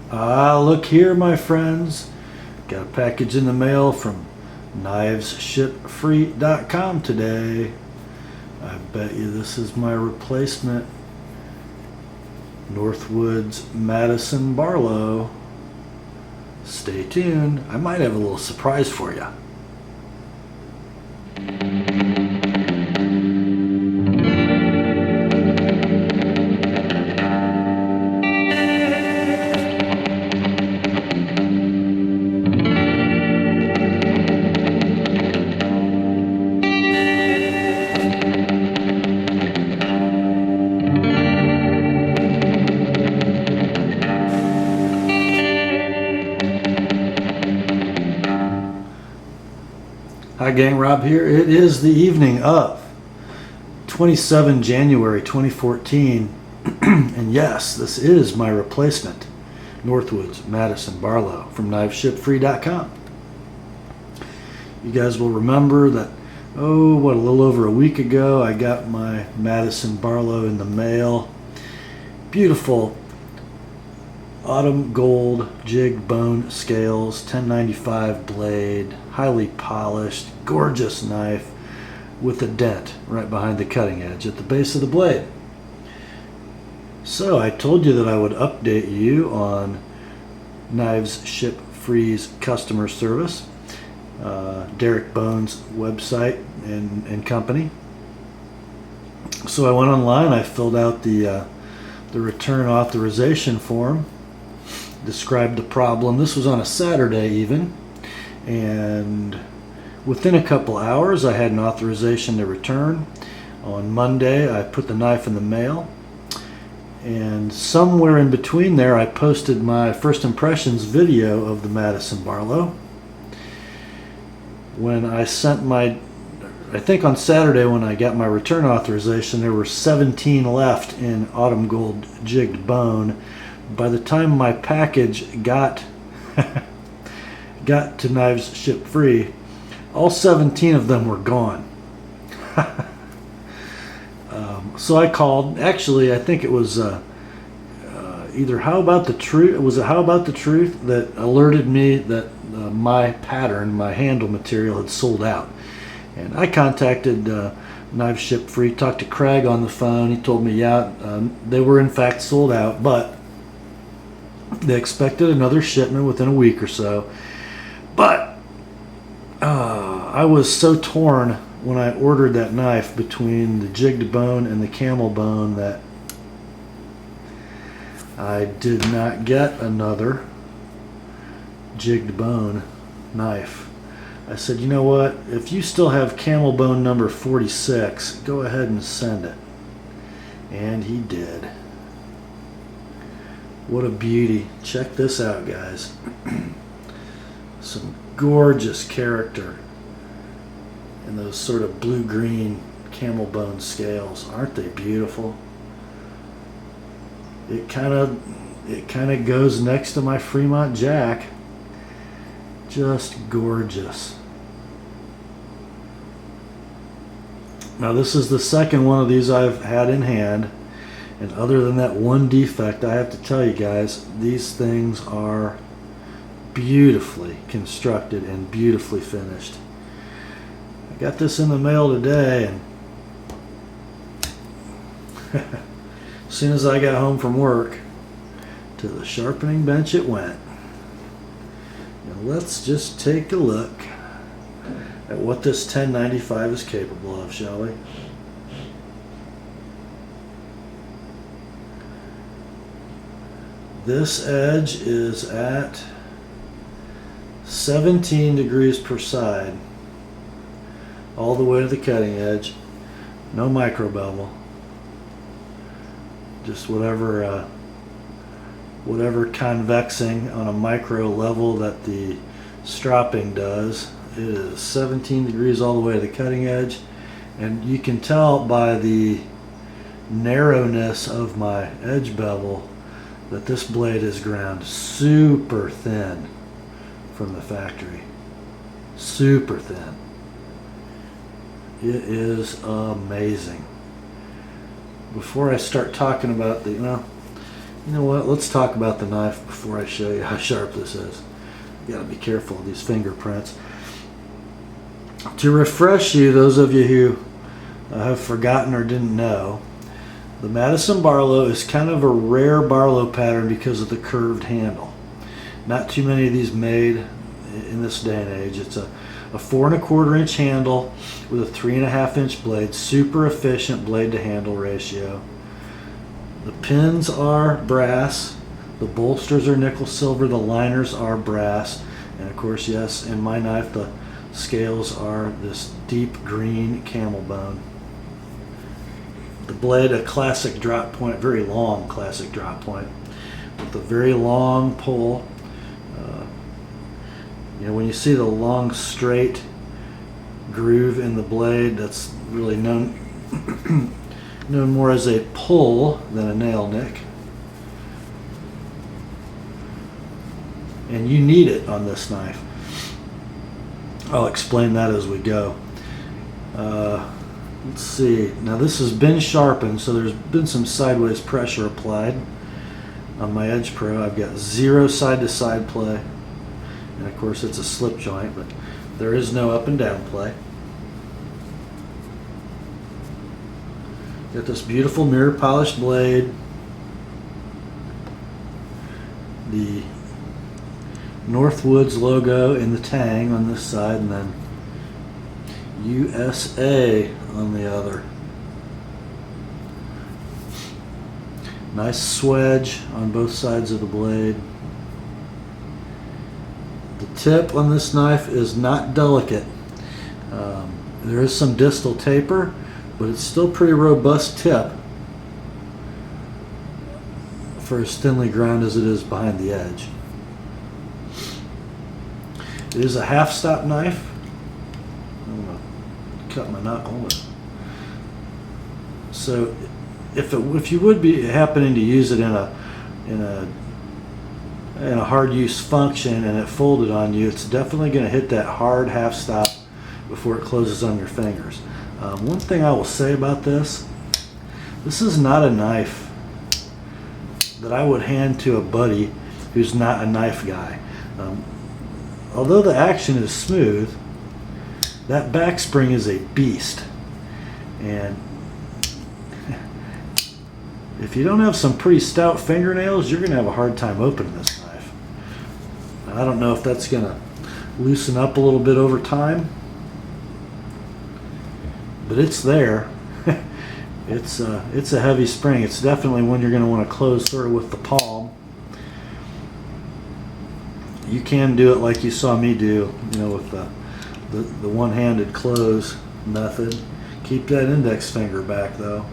Ah, look here, my friends. Got a package in the mail from KnivesShipFree.com today. I bet you this is my replacement Northwoods Madison Barlow. Stay tuned. I might have a little surprise for you. Hi gang, Rob here. It is the evening of 27 January 2014 and yes, this is my replacement Northwoods Madison Barlow from KnivesShipFree.com. You guys will remember that a little over a week ago I got my Madison Barlow in the mail. Beautiful autumn gold jigged bone scales, 1095 blade, highly polished, gorgeous knife with a dent right behind the cutting edge at the base of the blade. So I told you that I would update you on Knives Ship Free's customer service, Derrick Bohn's website and company. So I went online, I filled out the return authorization form, described the problem. This was on a Saturday even, and within a couple hours I had an authorization to return. On Monday I put the knife in the mail, and somewhere in between there I posted my first impressions video of the Madison Barlow. When I sent I think on Saturday when I got my return authorization, there were 17 left in autumn gold jigged bone. By the time my package got to Knives Ship Free, all 17 of them were gone. So I called. Actually, I think it was either How About the Truth. Was it How About the Truth that alerted me that my pattern, my handle material, had sold out. And I contacted Knives Ship Free, talked to Craig on the phone. He told me, yeah, they were in fact sold out, but they expected another shipment within a week or so. But I was so torn when I ordered that knife between the jigged bone and the camel bone that I did not get another jigged bone knife. I said, you know what, if you still have camel bone number 46, go ahead and send it. And he did. What a beauty. Check this out, guys. Some gorgeous character in those sort of blue-green camel bone scales. Aren't they beautiful? It kind of goes next to my Fremont Jack. Just gorgeous. Now this is the second one of these I've had in hand. And other than that one defect, I have to tell you guys, these things are beautifully constructed and beautifully finished. I got this in the mail today, and as soon as I got home from work, to the sharpening bench it went. Now let's just take a look at what this 1095 is capable of, shall we? This edge is at 17 degrees per side, all the way to the cutting edge. No micro bevel. Just whatever convexing on a micro level that the stropping does. It is 17 degrees all the way to the cutting edge, and you can tell by the narrowness of my edge bevel that this blade is ground super thin from the factory. Super thin. It is amazing. Before I start talking about the, You know what? Let's talk about the knife before I show you how sharp this is. You gotta be careful of these fingerprints. To refresh you, those of you who have forgotten or didn't know, the Madison Barlow is kind of a rare Barlow pattern because of the curved handle. Not too many of these made in this day and age. It's a 4 1/4 inch handle with a 3 1/2 inch blade. Super efficient blade to handle ratio. The pins are brass. The bolsters are nickel silver. The liners are brass. And of course, yes, in my knife, the scales are this deep green camel bone. The blade, a classic drop point, very long classic drop point with a very long pull. You know, when you see the long straight groove in the blade, that's really known known more as a pull than a nail nick. And you need it on this knife. I'll explain that as we go. Let's see. Now this has been sharpened, so there's been some sideways pressure applied on my Edge Pro. I've got 0 side-to-side play. And of course it's a slip joint, but there is no up and down play. Got this beautiful mirror polished blade. The Northwoods logo in the tang on this side, and then USA on the other. Nice swedge on both sides of the blade. The tip on this knife is not delicate. There is some distal taper, but it's still pretty robust tip for as thinly ground as it is behind the edge. It is a half stop knife. I'm going to cut my knuckle. So if you would be happening to use it in a hard use function and it folded on you, it's definitely going to hit that hard half stop before it closes on your fingers. One thing I will say about this is not a knife that I would hand to a buddy who's not a knife guy. Although the action is smooth, that back spring is a beast. And if you don't have some pretty stout fingernails, you're going to have a hard time opening this knife. I don't know if that's going to loosen up a little bit over time, but it's there. It's a heavy spring. It's definitely one you're going to want to close sort of with the palm. You can do it like you saw me do, you know, with the one-handed close method. Keep that index finger back though.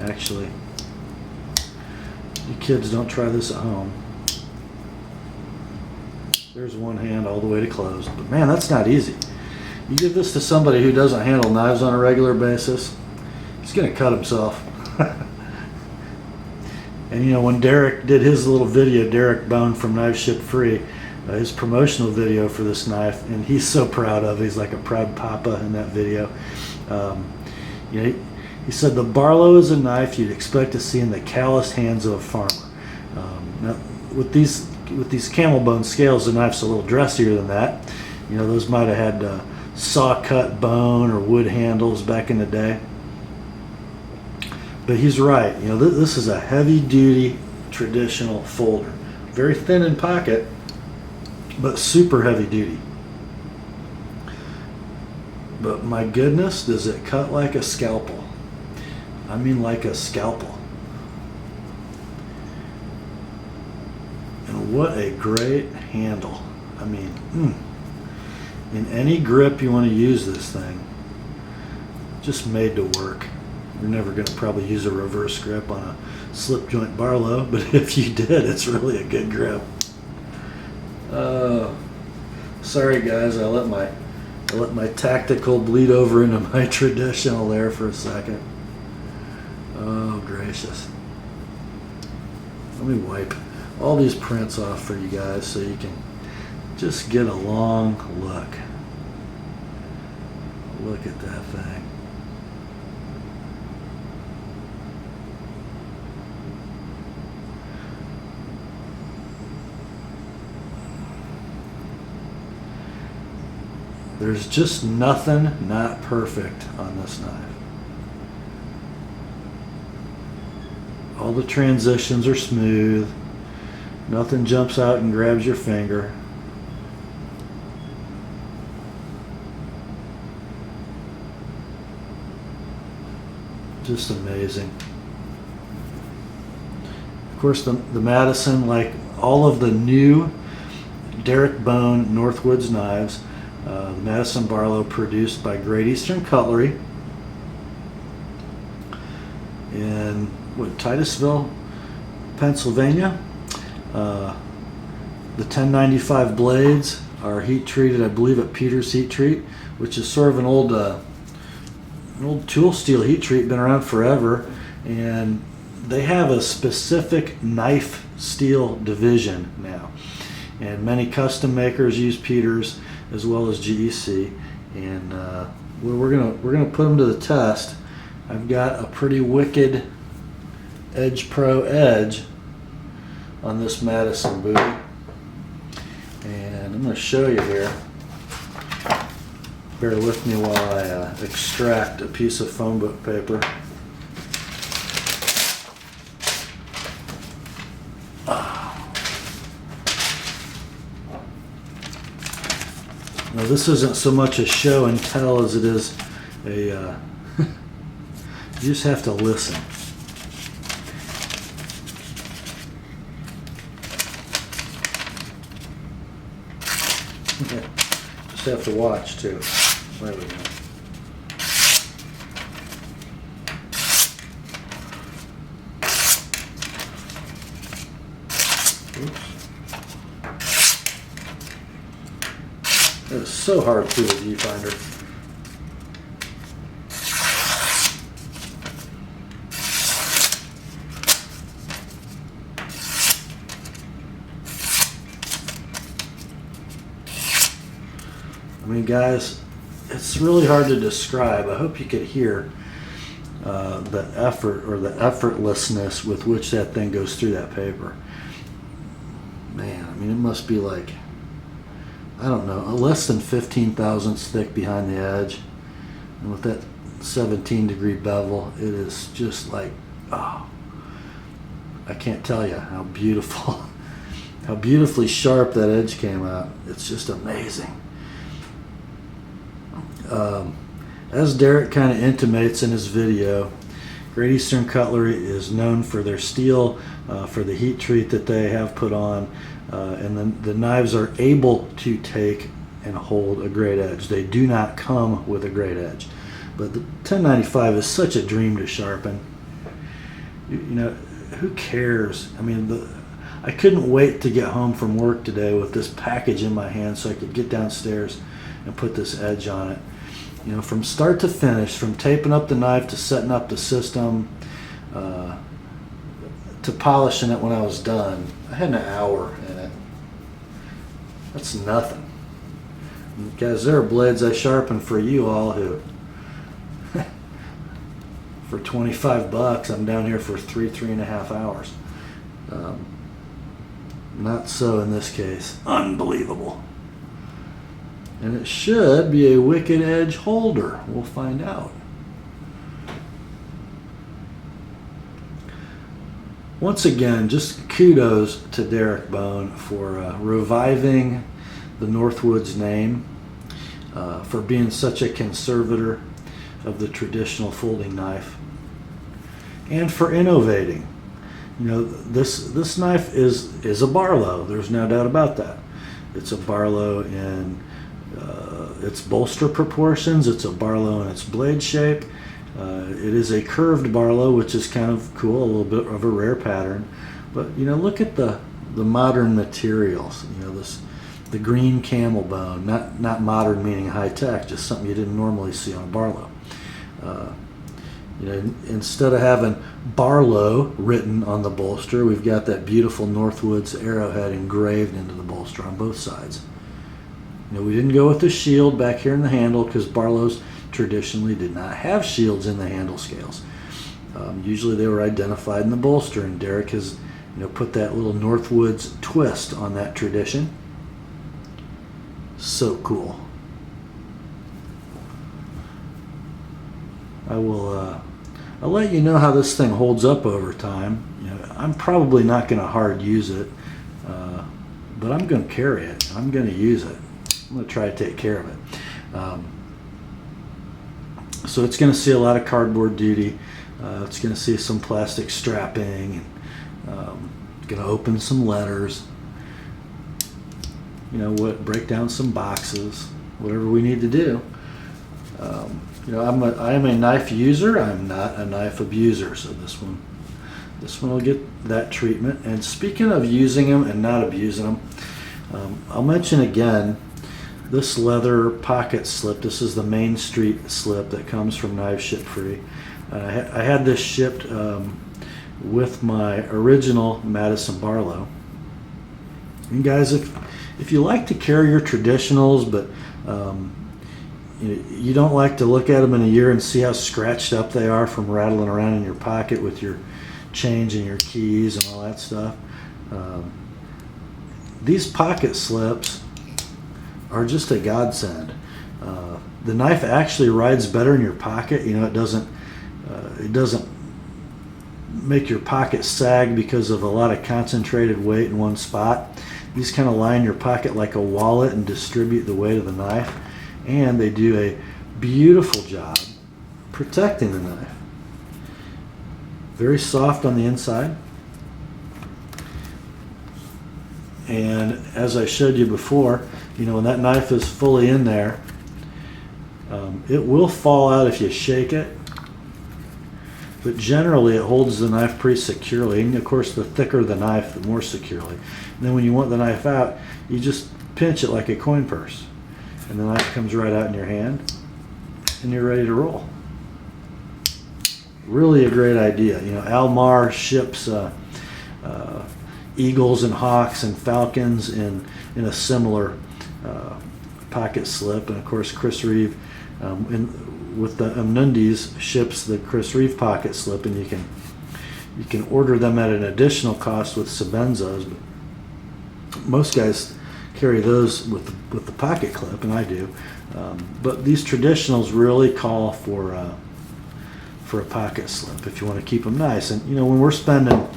Actually, you kids don't try this at home. There's one hand all the way to close. But man, that's not easy. You give this to somebody who doesn't handle knives on a regular basis, he's going to cut himself. And you know, when Derrick did his little video, Derrick Bohn from KnivesShipFree, his promotional video for this knife, and he's so proud of it. He's like a proud papa in that video. You know, he said the Barlow is a knife you'd expect to see in the calloused hands of a farmer. Now, with these camel bone scales, the knife's a little dressier than that. You know, those might have had saw cut bone or wood handles back in the day. But he's right. You know, this is a heavy duty traditional folder. Very thin in pocket, but super heavy duty. But my goodness, does it cut like a scalpel. I mean like a scalpel. And what a great handle. I mean, in any grip you want to use this thing, just made to work. You're never going to probably use a reverse grip on a slip joint Barlow, but if you did, it's really a good grip. Sorry guys, I let my tactical bleed over into my traditional there for a second. Oh gracious. Let me wipe all these prints off for you guys so you can just get a long look. Look at that thing. There's just nothing not perfect on this knife. All the transitions are smooth. Nothing jumps out and grabs your finger. Just amazing. Of course, the Madison, like all of the new Derrick Bohn Northwoods knives, the Madison Barlow, produced by Great Eastern Cutlery in Titusville, Pennsylvania. The 1095 blades are heat treated, I believe, at Peter's Heat Treat, which is sort of an old tool steel heat treat, been around forever, and they have a specific knife steel division now, and many custom makers use Peters as well as GEC, and we're gonna put them to the test. I've got a pretty wicked Edge Pro edge on this Madison booty, and I'm going to show you here. Bear with me while I extract a piece of phone book paper. Now this isn't so much a show and tell as it is a you just have to listen. Just have to watch too. There we go. Oops. It is so hard through the viewfinder. I mean, guys, it's really hard to describe. I hope you could hear the effort or the effortlessness with which that thing goes through that paper. Man, I mean, it must be like, I don't know, less than 15 thousandths thick behind the edge. And with that 17-degree bevel, it is just like, oh, I can't tell you how beautiful, how beautifully sharp that edge came out. It's just amazing. As Derrick kind of intimates in his video, Great Eastern Cutlery is known for their steel, for the heat treat that they have put on, and then the knives are able to take and hold a great edge. They do not come with a great edge, but the 1095 is such a dream to sharpen. You know, who cares? I mean, I couldn't wait to get home from work today with this package in my hand so I could get downstairs and put this edge on it. You know, from start to finish, from taping up the knife to setting up the system, to polishing it when I was done, I had an hour in it. That's nothing. And guys, there are blades I sharpen for you all who, for 25 bucks, I'm down here for 3.5 hours. Not so in this case. Unbelievable. And it should be a wicked edge holder. We'll find out. Once again, just kudos to Derrick Bohn for reviving the Northwoods name, for being such a conservator of the traditional folding knife, and for innovating. You know, this knife is a Barlow. There's no doubt about that. It's a Barlow in its bolster proportions. It's a Barlow in its blade shape. It is a curved Barlow, which is kind of cool, a little bit of a rare pattern. But you know, look at the modern materials. You know, the green camel bone, not modern meaning high tech, just something you didn't normally see on a Barlow. You know, instead of having Barlow written on the bolster, we've got that beautiful Northwoods arrowhead engraved into the bolster on both sides. You know, we didn't go with the shield back here in the handle because Barlows traditionally did not have shields in the handle scales. Usually they were identified in the bolster, and Derrick has, you know, put that little Northwoods twist on that tradition. So cool. I'll let you know how this thing holds up over time. You know, I'm probably not going to hard use it, but I'm going to carry it. I'm going to use it. I'm going to try to take care of it. So it's going to see a lot of cardboard duty. It's going to see some plastic strapping. It's going to open some letters. You know what? Break down some boxes. Whatever we need to do. You know, I am a knife user. I'm not a knife abuser. So this one will get that treatment. And speaking of using them and not abusing them, I'll mention again this leather pocket slip. This is the Main Street slip that comes from KnivesShipFree. I had this shipped with my original Madison Barlow. And guys, if you like to carry your traditionals, but you don't like to look at them in a year and see how scratched up they are from rattling around in your pocket with your change and your keys and all that stuff, these pocket slips are just a godsend. The knife actually rides better in your pocket. You know, it doesn't make your pocket sag because of a lot of concentrated weight in one spot. These kind of line your pocket like a wallet and distribute the weight of the knife, and they do a beautiful job protecting the knife. Very soft on the inside, and as I showed you before, you know, when that knife is fully in there, it will fall out if you shake it, but generally it holds the knife pretty securely. And of course, the thicker the knife, the more securely. And then when you want the knife out, you just pinch it like a coin purse, and the knife comes right out in your hand, and you're ready to roll. Really a great idea. You know, Almar ships eagles and hawks and falcons in a similar pocket slip, and of course Chris Reeve with the Amnundis ships the Chris Reeve pocket slip, and you can order them at an additional cost with Sebenzos, but most guys carry those with the pocket clip, and I do. But these traditionals really call for a pocket slip if you want to keep them nice. And you know, when we're spending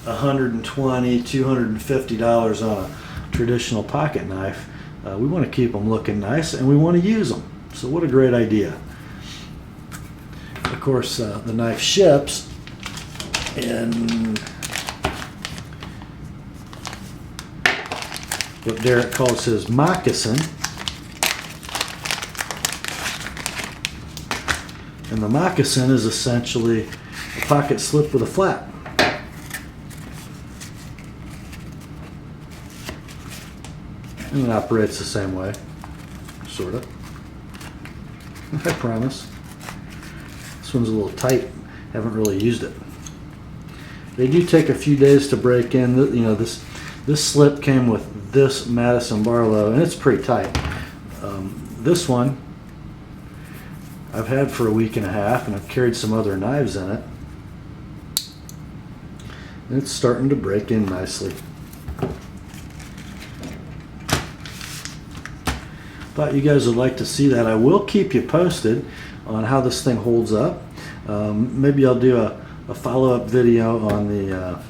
$120, $250 on a traditional pocket knife, we want to keep them looking nice, and we want to use them. So what a great idea. Of course, the knife ships in what Derrick calls his moccasin. And the moccasin is essentially a pocket slip with a flap. And it operates the same way, sort of. I promise. This one's a little tight. Haven't really used it. They do take a few days to break in. You know, this slip came with this Madison Barlow, and it's pretty tight. This one I've had for a week and a half, and I've carried some other knives in it, and it's starting to break in nicely. Thought you guys would like to see that. I will keep you posted on how this thing holds up. Maybe I'll do a follow-up video on the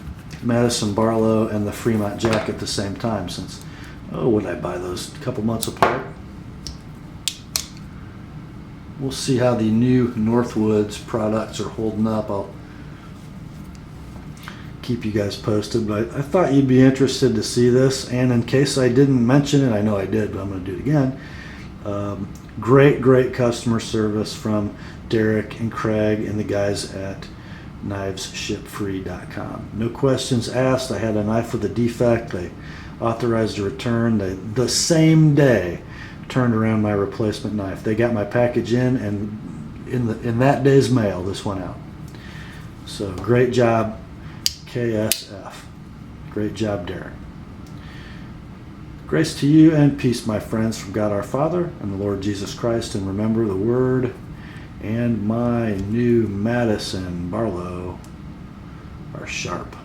Madison Barlow and the Fremont Jack at the same time, since, would I buy those a couple months apart? We'll see how the new Northwoods products are holding up. I'll keep you guys posted, but I thought you'd be interested to see this, and in case I didn't mention it, I know I did, but I'm going to do it again. Great customer service from Derrick and Craig and the guys at KnivesShipFree.com. No questions asked. I had a knife with a defect. They authorized a return. They, the same day, turned around my replacement knife. They got my package in, and in that day's mail, this went out. So great job, KSF. Great job, Derrick. Grace to you and peace, my friends, from God our Father and the Lord Jesus Christ. And remember, the Word and my new Madison Barlow are sharp.